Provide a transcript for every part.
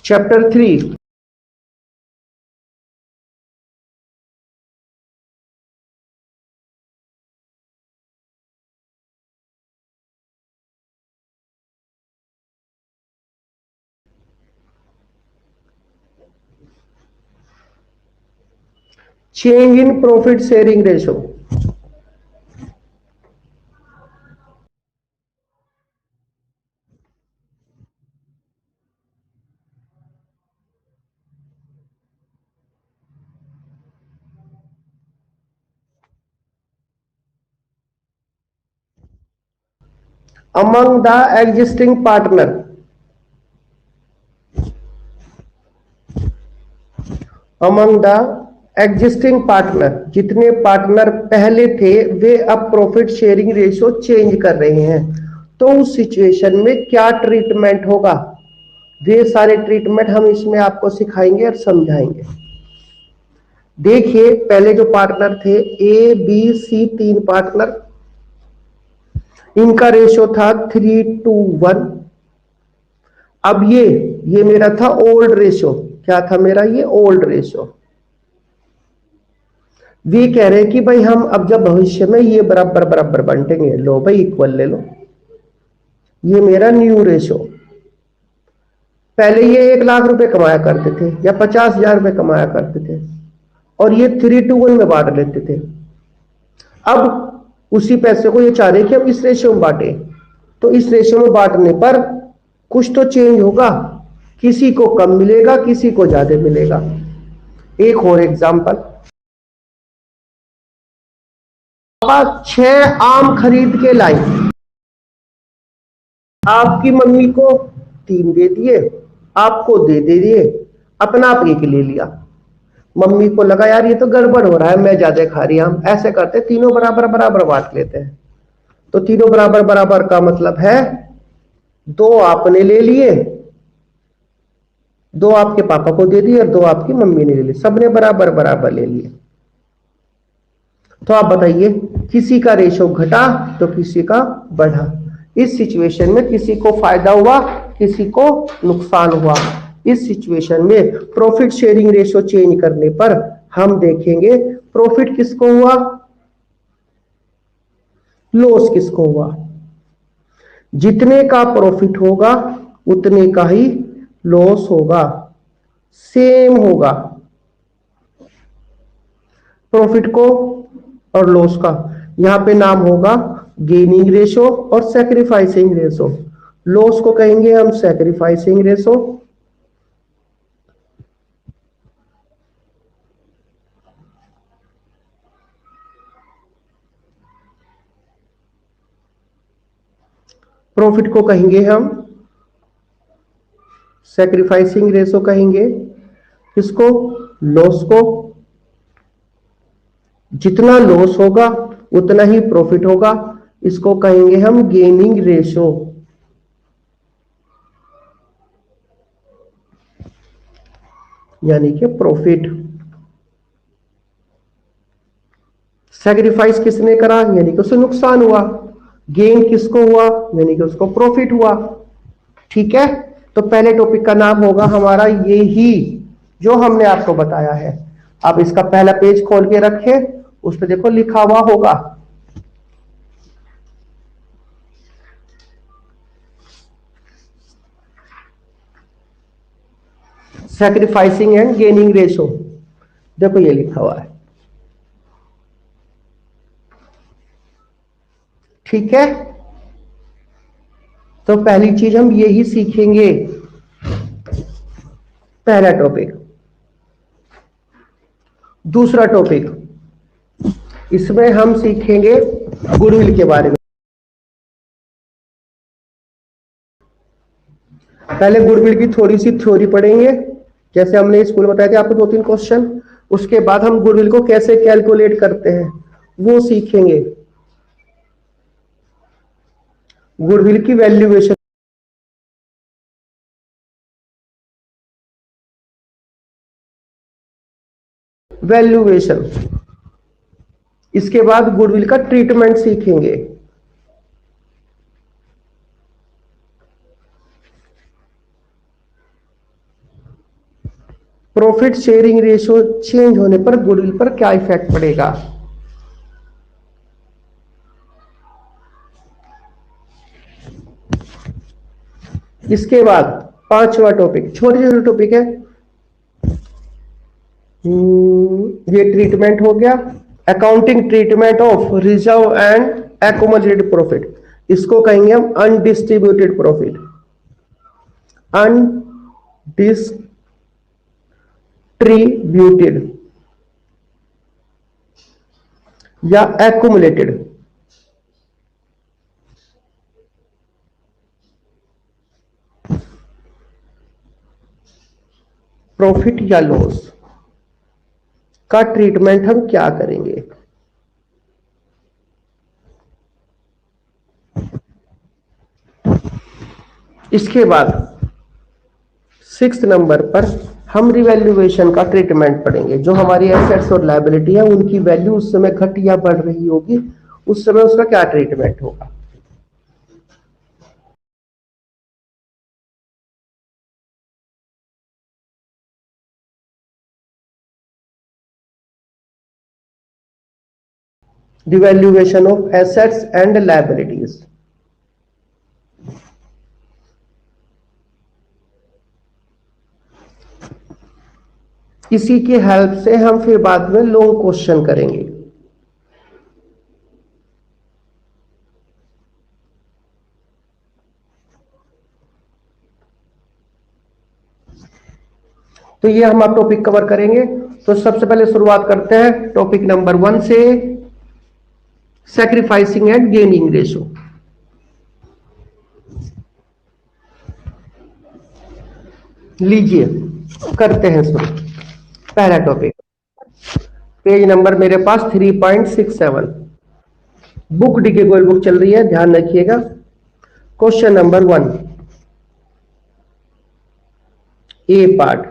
Chapter 3 change in profit sharing ratio. among the existing partner, among the existing partner, जितने partner पहले थे वे अब profit sharing ratio change कर रहे हैं, तो उस सिचुएशन में क्या ट्रीटमेंट होगा, वे सारे ट्रीटमेंट हम इसमें आपको सिखाएंगे और समझाएंगे। देखिए पहले जो पार्टनर थे ए बी सी, तीन पार्टनर, इनका रेशियो था 3:1। अब ये मेरा था ओल्ड रेशियो। क्या था मेरा? ये ओल्ड रेशियो। वे कह रहे हैं कि भाई हम अब जब भविष्य में ये बराबर बराबर बांटेंगे, लो भाई इक्वल ले लो। ये मेरा न्यू रेशियो। पहले ये 1,00,000 रुपए कमाया करते थे या 50,000 रुपए कमाया करते थे और ये 3:1 में बांट लेते थे। अब उसी पैसे को ये चाह रहे कि हम इस रेशियो में बांटे, तो इस रेशियो में बांटने पर कुछ तो चेंज होगा, किसी को कम मिलेगा, किसी को ज्यादा मिलेगा। एक और एग्जांपल, आप 6 आम खरीद के लाई, आपकी मम्मी को 3 दे दिए, आपको दे दिए, अपना आप 1 ले लिया। मम्मी को लगा यार ये तो गड़बड़ हो रहा है, मैं ज्यादा खा रही हूं। ऐसे करते तीनों बराबर बराबर बांट लेते हैं। तो तीनों बराबर बराबर का मतलब है 2 आपने ले लिए, 2 आपके पापा को दे दिए और 2 आपकी मम्मी ने ले लिए, सबने बराबर बराबर ले लिए। तो आप बताइए किसी का रेशो घटा तो किसी का बढ़ा। इस सिचुएशन में किसी को फायदा हुआ, किसी को नुकसान हुआ। इस सिचुएशन में प्रॉफिट शेयरिंग रेशो चेंज करने पर हम देखेंगे प्रॉफिट किसको हुआ, लॉस किसको हुआ। जितने का प्रॉफिट होगा उतने का ही लॉस होगा, सेम होगा। प्रॉफिट को और लॉस का यहां पे नाम होगा गेनिंग रेशो और सैक्रिफाइसिंग रेशो। लॉस को कहेंगे हम सैक्रिफाइसिंग रेशो, प्रॉफिट को कहेंगे हम सैक्रिफाइसिंग रेशो कहेंगे। किसको? लॉस को। जितना लॉस होगा उतना ही प्रॉफिट होगा, इसको कहेंगे हम गेनिंग रेशो। यानी कि प्रॉफिट। सैक्रिफाइस किसने करा, यानी कि उसे नुकसान हुआ। गेन किसको हुआ, यानी कि उसको प्रॉफिट हुआ। ठीक है, तो पहले टॉपिक का नाम होगा हमारा ये ही जो हमने आपको बताया है। आप इसका पहला पेज खोल के रखें, उस पर देखो लिखा हुआ होगा सैक्रिफाइसिंग एंड गेनिंग रेशो। देखो ये लिखा हुआ है। ठीक है, तो पहली चीज हम यही सीखेंगे, पहला टॉपिक। दूसरा टॉपिक, इसमें हम सीखेंगे गुडविल के बारे में। पहले गुडविल की थोड़ी सी थ्योरी पढ़ेंगे, जैसे हमने स्कूल में बताया था आपको 2-3 क्वेश्चन। उसके बाद हम गुडविल को कैसे कैलकुलेट करते हैं वो सीखेंगे। गुडविल की वैल्यूएशन, वैल्यूएशन। इसके बाद गुडविल का ट्रीटमेंट सीखेंगे। प्रॉफिट शेयरिंग रेशियो चेंज होने पर गुडविल पर क्या इफेक्ट पड़ेगा? इसके बाद पांचवा टॉपिक, छोटे छोटे टॉपिक है। ये ट्रीटमेंट हो गया, accounting treatment of reserve and accumulated profit, इसको कहेंगे हम अनडिस्ट्रीब्यूटेड प्रॉफिट, अनडिस्ट्रीब्यूटेड या एक्यूमुलेटेड। प्रॉफिट या लॉस का ट्रीटमेंट हम क्या करेंगे? इसके बाद 6 नंबर पर हम रिवैल्यूएशन का ट्रीटमेंट पढ़ेंगे। जो हमारी एसेट्स और लायबिलिटी है उनकी वैल्यू उस समय घट या बढ़ रही होगी, उस समय उसका क्या ट्रीटमेंट होगा। Devaluation of assets and liabilities। इसी की हेल्प से हम फिर बाद में लॉन्ग क्वेश्चन करेंगे। तो ये हम आप टॉपिक कवर करेंगे। तो सबसे पहले शुरुआत करते हैं टॉपिक नंबर 1 से, सैक्रिफाइसिंग एंड गेनिंग रेशो। लीजिए करते हैं शुरू। पहला टॉपिक, पेज नंबर मेरे पास 3.67, बुक डी के गोयल बुक चल रही है, ध्यान रखिएगा। क्वेश्चन नंबर 1, ए पार्ट,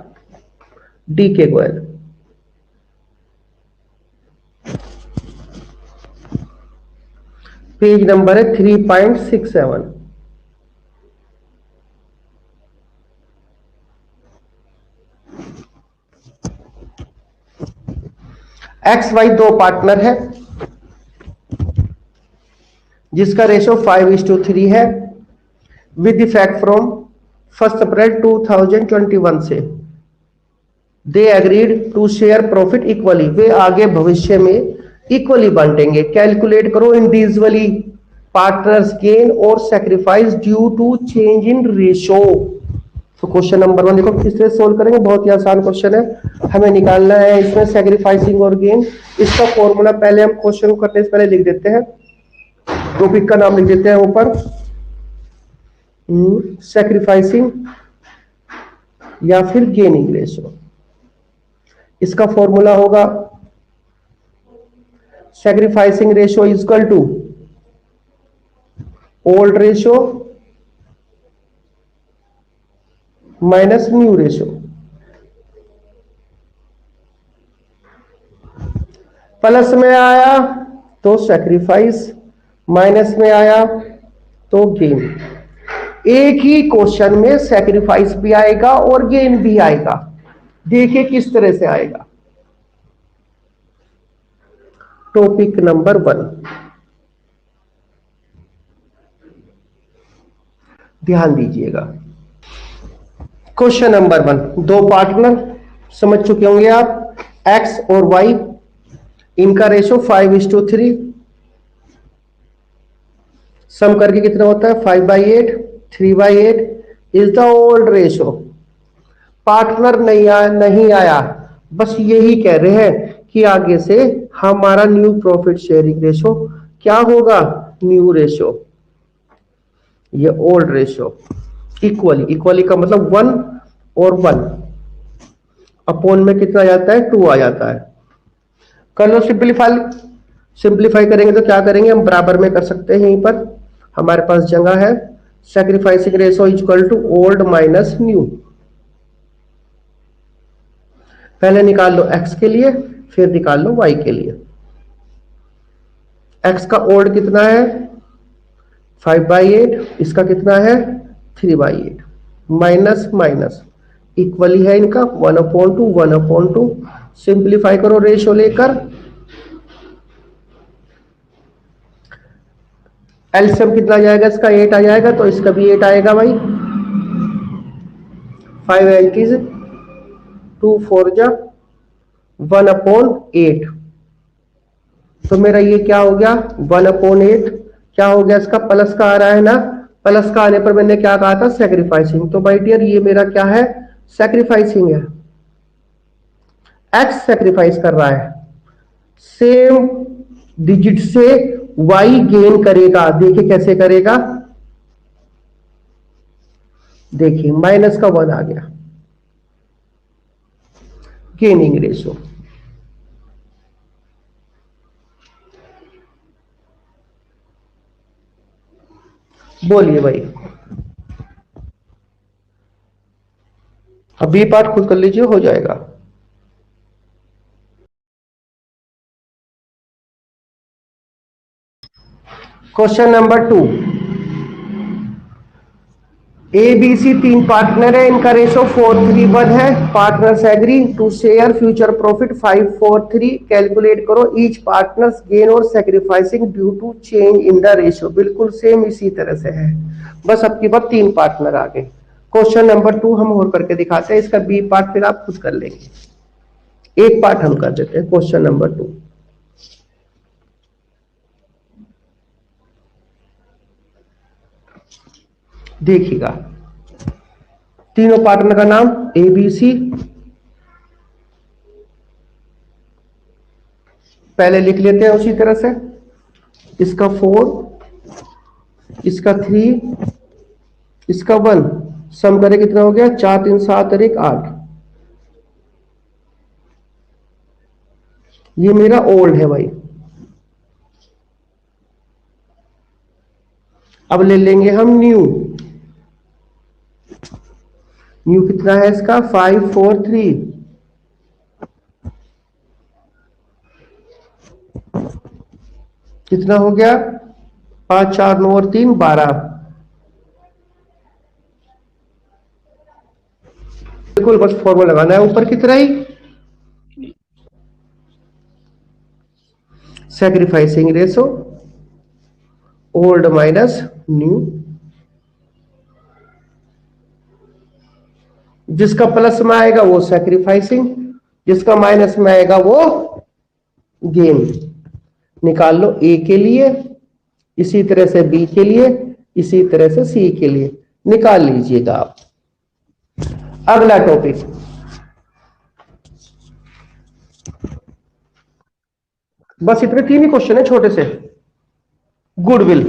डी के गोयल। पेज नंबर है 3.67। XY दो पार्टनर है जिसका रेशो 5:3 है, विद इफेक्ट फ्रॉम 1 अप्रैल 2021 से। They agreed to share profit equally, वे आगे भविष्य में इक्वली बांटेंगे। कैलकुलेट करो इंडिविजुअली पार्टनर्स गेन और sacrifice due to change in ratio. तो क्वेश्चन नंबर 1 देखो किस तरह सोल्व करेंगे, बहुत ही आसान क्वेश्चन है। हमें निकालना है इसमें सैक्रिफाइसिंग और गेन। इसका फॉर्मूला पहले हम क्वेश्चन को करने से पहले लिख देते हैं, टॉपिक का नाम लिख देते हैं ऊपर, सैक्रिफाइसिंग या फिर गेनिंग रेशो। इसका फॉर्मूला होगा sacrificing ratio is equal to old ratio minus new ratio. Plus में आया तो सैक्रिफाइस, माइनस में आया तो गेन। एक ही क्वेश्चन में सैक्रिफाइस भी आएगा और गेन भी आएगा। देखिए किस तरह से आएगा। टॉपिक नंबर 1, ध्यान दीजिएगा। क्वेश्चन नंबर 1, दो पार्टनर समझ चुके होंगे आप, एक्स और वाई, इनका रेशो 5:3। सम करके कितना होता है 5/8, 3/8 is the old ratio. Partner नहीं आया, बस यही कह रहे हैं कि आगे से हमारा न्यू प्रॉफिट शेयरिंग रेशो क्या होगा, न्यू रेशो। ये ओल्ड रेशो इक्वली, इक्वली का मतलब 1 और 1 अपॉन में कितना आ जाता है 2 आ जाता है। कर लो सिंप्लीफाई। सिंप्लीफाई करेंगे तो क्या करेंगे, हम बराबर में कर सकते हैं, यहीं पर हमारे पास जगह है। Sacrificing ratio is equal to old minus new. पहले निकाल लो x के लिए, फिर निकाल लो y के लिए। x का ओल्ड कितना है 5/8, इसका कितना है 3/8, माइनस माइनस इक्वली है इनका 1/2 1/2। सिंप्लीफाई करो रेशियो लेकर, एलसीएम कितना जाएगा इसका 8 आ जाएगा, तो इसका भी 8 आएगा भाई। 5 एंटीज 2 4 जा 1/8। तो मेरा ये क्या हो गया 1/8, क्या हो गया इसका प्लस का आ रहा है ना, प्लस का आने पर मैंने क्या कहा था सेक्रीफाइसिंग, तो भाई डियर ये मेरा क्या है सेक्रीफाइसिंग है, एक्स सेक्रीफाइस कर रहा है, सेम डिजिट से वाई गेन करेगा। देखिए कैसे करेगा, देखिए माइनस का 1 आ गया गेनिंग रेशियो। बोलिए भाई, अब बी पार्ट खुद कर लीजिए, हो जाएगा। Question number 2, A B C तीन पार्टनर है, इनका रेशो 4:3:1 है। Partners agree to share future profit 5:4:3। Calculate करो ईच पार्टनर्स गेन और sacrificing due to change in the ratio. बिल्कुल सेम इसी तरह से है, बस अब की बात तीन पार्टनर आ गए। क्वेश्चन नंबर 2 हम और करके दिखाते हैं, इसका बी पार्ट फिर आप खुद कर लेंगे, एक पार्ट हम कर देते हैं। क्वेश्चन नंबर 2 देखिएगा, तीनों पार्टनर का नाम ए बी सी, पहले लिख लेते हैं उसी तरह से, इसका 4, इसका 3, इसका 1, सम करे कितना हो गया 4 3 7 और 1 8। ये मेरा ओल्ड है भाई। अब ले लेंगे हम न्यू, न्यू कितना है इसका 543, कितना हो गया 5 4 9 और 3 12। बिल्कुल बस फॉर्मूला लगाना है ऊपर की तरह ही, sacrificing ratio old minus new, जिसका प्लस में आएगा वो सेक्रीफाइसिंग, जिसका माइनस में आएगा वो गेन। निकाल लो ए के लिए, इसी तरह से बी के लिए, इसी तरह से सी के लिए, निकाल लीजिएगा आप। अगला टॉपिक, बस इतने तीन ही क्वेश्चन है छोटे से। गुडविल,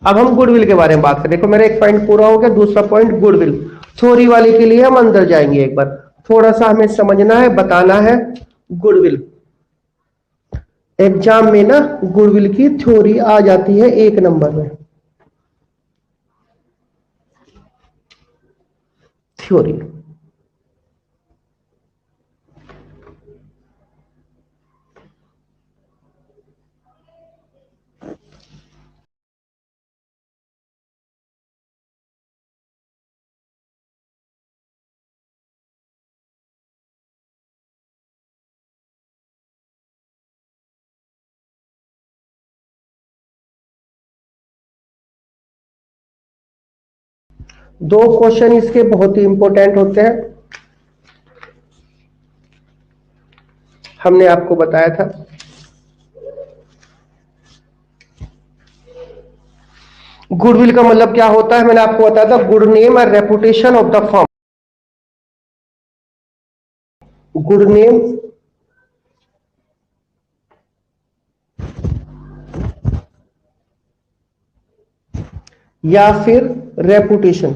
अब हम गुडविल के बारे में बात करें। देखो मेरा एक पॉइंट पूरा हो गया, दूसरा पॉइंट गुडविल। थ्योरी वाले के लिए हम अंदर जाएंगे, एक बार थोड़ा सा हमें समझना है, बताना है गुडविल। एग्जाम में ना गुडविल की थ्योरी आ जाती है 1 नंबर में, थ्योरी। दो क्वेश्चन इसके बहुत ही इंपॉर्टेंट होते हैं, हमने आपको बताया था। गुडविल का मतलब क्या होता है मैंने आपको बताया था, गुड नेम और reputation of the firm. Good name या फिर reputation,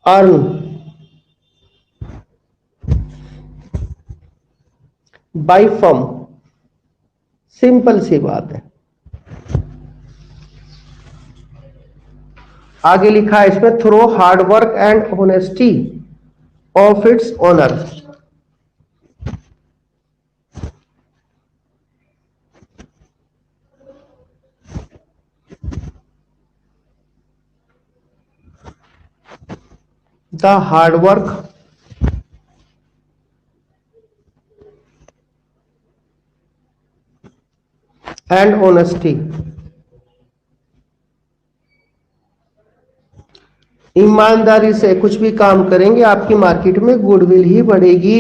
earn by firm. Simple सी बात है, आगे लिखा है इसमें through hard work and honesty of its owner. The hard work and honesty. ईमानदारी से कुछ भी काम करेंगे आपकी मार्केट में गुडविल ही बढ़ेगी।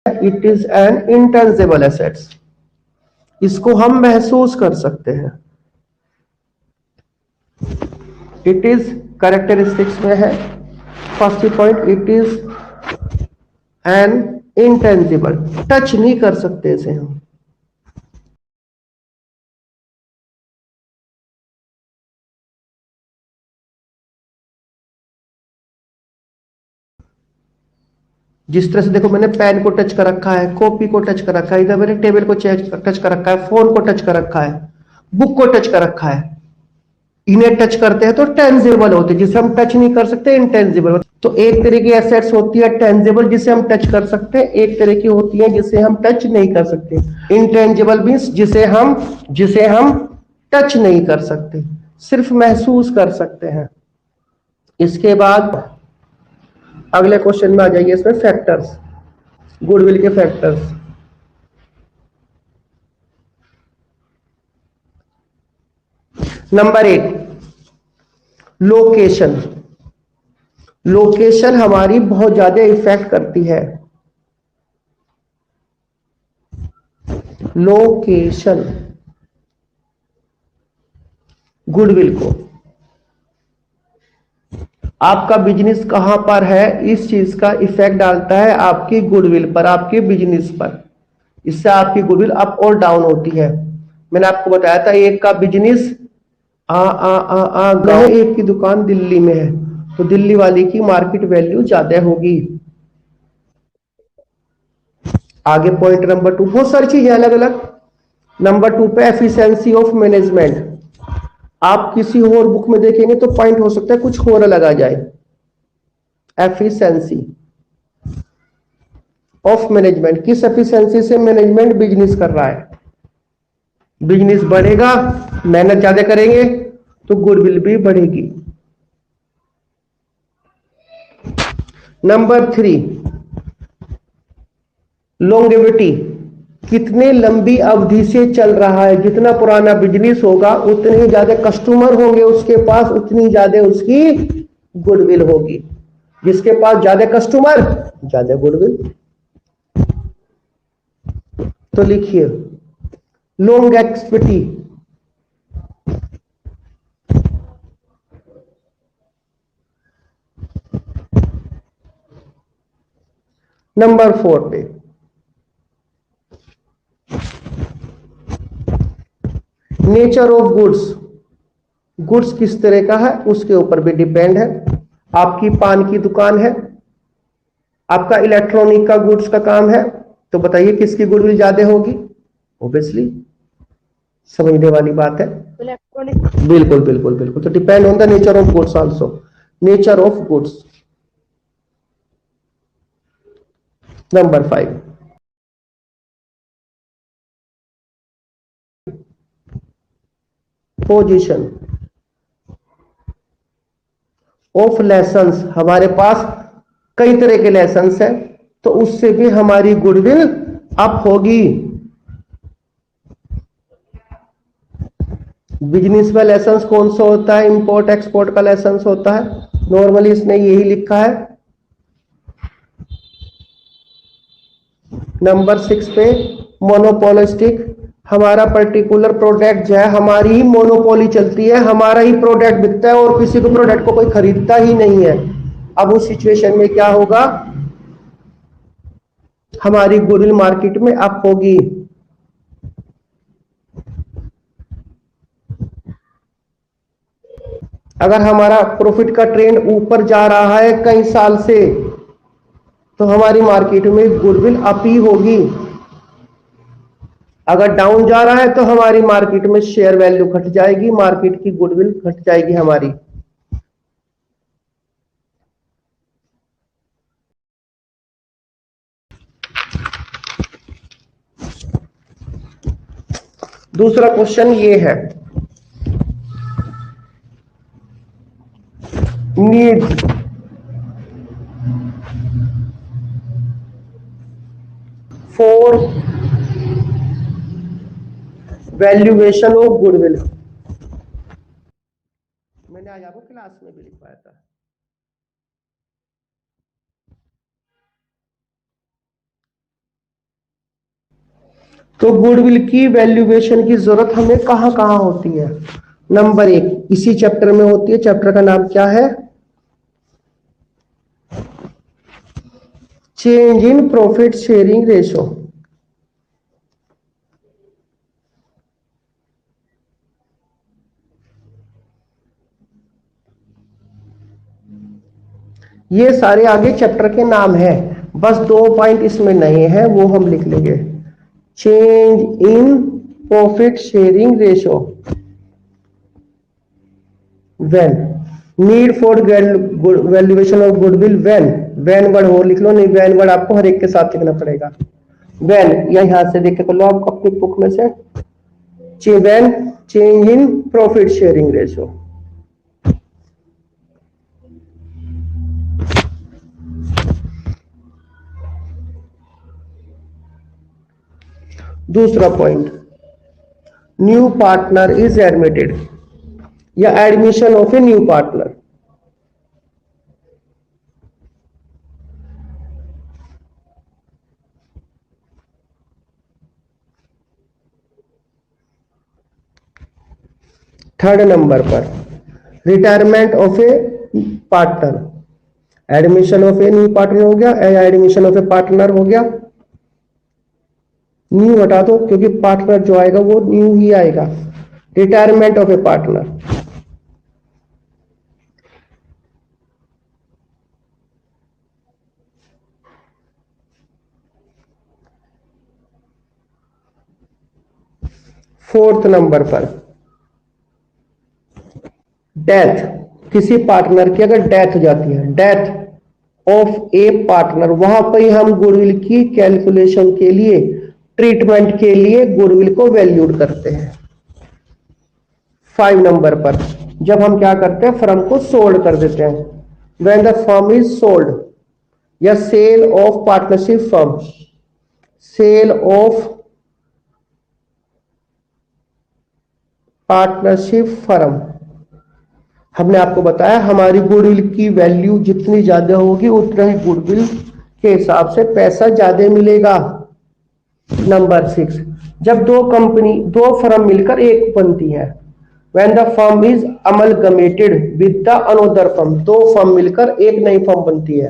It is an intangible assets, इसको हम महसूस कर सकते हैं। इट इज कैरेक्टरिस्टिक्स में है first point, it is an intangible, touch नहीं कर सकते इसे हम। जिस तरह से देखो मैंने पेन को टच कर रखा है, कॉपी को टच कर रखा है, इधर मैंने टेबल को टच कर रखा है, फोन को टच कर रखा है, बुक को टच कर रखा है। इन्हें टच करते हैं तो टेंजिबल होते हैं, जिसे हम टच नहीं कर सकते इंटेंजिबल। तो एक तरह की एसेट्स होती है टेंजिबल जिसे हम टच कर सकते हैं, एक तरह की होती है जिसे हम टच नहीं कर सकते। इंटेंजिबल मींस जिसे हम टच नहीं कर सकते, सिर्फ महसूस कर सकते हैं। इसके बाद अगले क्वेश्चन में आ जाइए, इसमें फैक्टर्स, गुडविल के फैक्टर्स। Number 8, location. लोकेशन हमारी बहुत ज्यादा इफेक्ट करती है। लोकेशन गुडविल को, आपका बिजनेस कहां पर है इस चीज का इफेक्ट डालता है आपकी गुडविल पर, आपके बिजनेस पर। इससे आपकी गुडविल अप और डाउन होती है। मैंने आपको बताया था एक का बिजनेस गांव, एक की दुकान दिल्ली में है तो दिल्ली वाली की मार्केट वैल्यू ज्यादा होगी। आगे पॉइंट नंबर 2, बहुत सारी चीजें अलग अलग। नंबर 2 पे एफिशिएंसी ऑफ मैनेजमेंट। आप किसी और बुक में देखेंगे तो पॉइंट हो सकता है कुछ और अलग आ जाए। एफिशिएंसी ऑफ मैनेजमेंट, किस एफिशिएंसी से मैनेजमेंट बिजनेस कर रहा है। बिजनेस बढ़ेगा, मेहनत ज्यादा करेंगे तो गुडविल भी बढ़ेगी। नंबर 3, लॉन्गेविटी, कितने लंबी अवधि से चल रहा है। जितना पुराना बिजनेस होगा उतने ही ज्यादा कस्टमर होंगे उसके पास, उतनी ज्यादा उसकी गुडविल होगी। जिसके पास ज्यादा कस्टमर ज्यादा गुडविल। तो लिखिए लॉन्गेविटी। नंबर 4 पे नेचर ऑफ गुड्स। गुड्स किस तरह का है उसके ऊपर भी डिपेंड है। आपकी पान की दुकान है, आपका इलेक्ट्रॉनिक का गुड्स का काम है, तो बताइए किसकी गुडविल ज्यादा होगी। ऑब्वियसली समझने वाली बात है, इलेक्ट्रॉनिक। बिल्कुल बिल्कुल बिल्कुल। तो depend on the nature of goods also. Nature of goods. Number 5, position of lessons. हमारे पास कई तरह के लेसन्स हैं तो उससे भी हमारी गुडविल अप होगी। बिजनेस में लेसन्स कौन सा होता है, इंपोर्ट एक्सपोर्ट का लेसन्स होता है। नॉर्मली इसने यही लिखा है। नंबर 6 पे मोनोपोलिस्टिक, हमारा पर्टिकुलर प्रोडक्ट जो है, हमारी ही मोनोपोली चलती है, हमारा ही प्रोडक्ट बिकता है और किसी को प्रोडक्ट को कोई खरीदता ही नहीं है। अब उस सिचुएशन में क्या होगा, हमारी गुडविल मार्केट में अप होगी। अगर हमारा प्रॉफिट का ट्रेंड ऊपर जा रहा है कई साल से तो हमारी मार्केट में गुडविल अप ही होगी। अगर डाउन जा रहा है तो हमारी मार्केट में शेयर वैल्यू घट जाएगी, मार्केट की गुडविल घट जाएगी हमारी। दूसरा क्वेश्चन ये है, need for valuation of goodwill. मैंने आज आपको क्लास में भी लिखवाया था। तो गुडविल की वैल्यूएशन की जरूरत हमें कहां कहां होती है? नंबर 1 इसी चैप्टर में होती है। चैप्टर का नाम क्या है? Change in profit sharing ratio. ये सारे आगे चैप्टर के नाम है, बस 2 पॉइंट इसमें नहीं है, वो हम लिख लेंगे। Change in profit sharing ratio, when, need for valuation of goodwill when word हो लिख लो, नहीं व्हेन वर्ड आपको हर एक के साथ लिखना पड़ेगा। व्हेन या यहां से देख के कर लो आप अपनी बुक में से, when change in profit sharing ratio. दूसरा point, new partner is admitted या admission of a new partner. Third number पर retirement of a partner, admission of a new partner हो गया, एडमिशन ऑफ ए पार्टनर हो गया। New हटा दो क्योंकि पार्टनर जो आएगा वो न्यू ही आएगा। Retirement of a partner, fourth number पर डेथ, किसी पार्टनर की अगर डेथ हो जाती है, डेथ ऑफ ए पार्टनर, वहां पर हम गुडविल की कैलकुलेशन के लिए, ट्रीटमेंट के लिए गुडविल को वैल्यूड करते हैं। 5 नंबर पर जब हम क्या करते हैं, फर्म को सोल्ड कर देते हैं, when the firm is sold, या sale of partnership firm, sale of partnership firm. हमने आपको बताया हमारी गुडविल की वैल्यू जितनी ज्यादा होगी उतना ही गुडविल के हिसाब से पैसा ज्यादा मिलेगा। नंबर 6, जब दो फर्म मिलकर एक बनती है, when the firm is amalgamated with the another firm, दो फर्म मिलकर एक नई फर्म बनती है।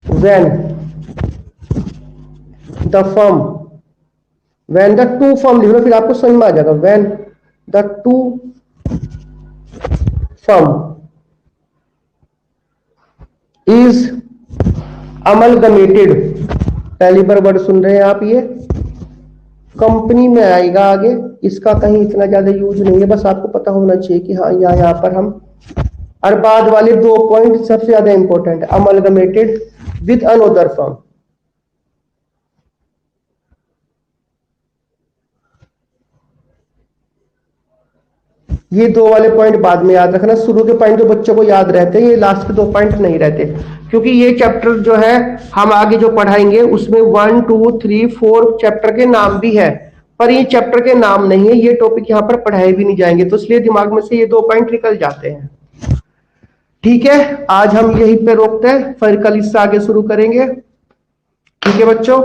When the firm, when the two firm लिख लो फिर आपको समझ में आ जाएगा। When the two firm is amalgamated, पहली बार वर्ड सुन रहे हैं आप, ये कंपनी में आएगा आगे, इसका कहीं इतना ज्यादा यूज नहीं है, बस आपको पता होना चाहिए कि हाँ यहाँ पर हम, और बाद वाले 2 पॉइंट सबसे ज्यादा इंपॉर्टेंट है, अमलगमेटेड विद अनदर फर्म। ये 2 वाले पॉइंट बाद में याद रखना, शुरू के पॉइंट जो बच्चों को याद रहते हैं, ये लास्ट के 2 पॉइंट नहीं रहते, क्योंकि ये चैप्टर जो है हम आगे जो पढ़ाएंगे उसमें 1 2 3 4 चैप्टर के नाम भी है, पर ये चैप्टर के नाम नहीं है, ये टॉपिक यहाँ पर पढ़ाए भी नहीं जाएंगे, तो इसलिए दिमाग में से ये 2 पॉइंट निकल जाते हैं। ठीक है, आज हम यहीं पे रोकते हैं, फिर कल इससे आगे शुरू करेंगे। ठीक है बच्चों।